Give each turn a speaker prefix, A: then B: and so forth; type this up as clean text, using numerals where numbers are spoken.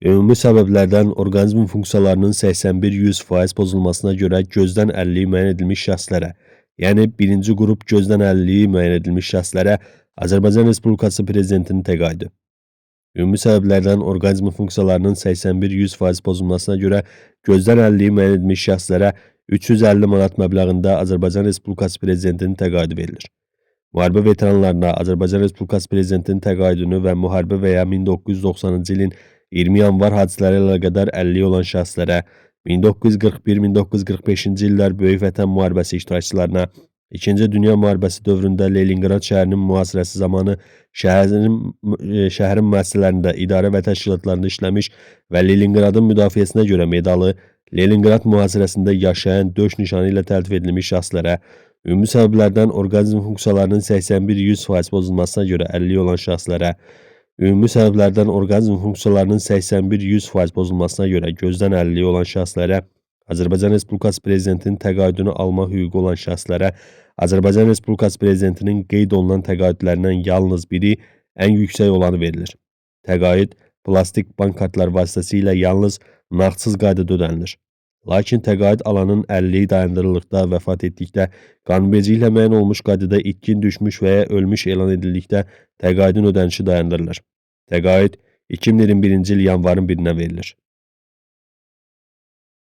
A: Ümumi səbəblərdən orqanizmin funksiyalarının 81-100% pozulmasına görə gözdən əlilliyi müəyyən edilmiş şəxslərə, yəni birinci qrup gözdən əlilliyi müəyyən edilmiş şəxslərə Azərbaycan Respublikası Prezidentinin təqaüdü. Ümumi səbəblərdən orqanizmin funksiyalarının 81-100% pozulmasına görə gözdən əlilliyi müəyyən edilmiş şəxslərə 350 manat məbləğində Azərbaycan Respublikası Prezidentinin təqaüdü verilir. Müharibə veteranlarına Azərbaycan Respublikası Prezidentinin təqaüdünü və müharibə və ya 1990-cı ilin 20 yanvar hadisələri ilə əlaqədar əlilliyi olan şəxslərə, 1941-1945-ci illər Böyük Vətən müharibəsi iştirakçılarına, İkinci Dünya müharibəsi dövründə Leninqrad şəhərinin mühasirəsi zamanı şəhərin müəssisələrində, idarə və təşkilatlarında işləmiş və Leninqradın müdafiəsinə görə medalı, Leninqrad mühasirəsində yaşayan döş nişanı ilə təltif edilmiş şəxslərə, ümumi səbəblərdən orqanizm funksiyalarının 81-100% pozulmasına görə əlilliyi olan şəxslərə, ümumi səbəblərdən orqanizm funksiyalarının 81-100% pozulmasına görə gözdən əlilliyi olan şəxslərə, Azərbaycan Respublikası Prezidentinin təqaüdünü alma hüququ olan şəxslərə, Azərbaycan Respublikası Prezidentinin qeyd olunan təqaüdlərindən yalnız biri ən yüksək olanı verilir. Təqaüd plastik bank kartları vasitəsilə yalnız nağdsız qaydada ödənilir. Lakin təqaüd alanın əlilliyi dayandırıldıqda, vəfat etdikdə, qanunvericiliklə müəyyən olmuş qaydada itkin düşmüş və ya ölmüş elan edildikdə təqaüdün ödənişi dayandırılır. Təqaüd 2021-ci il yanvarın 1-nə verilir.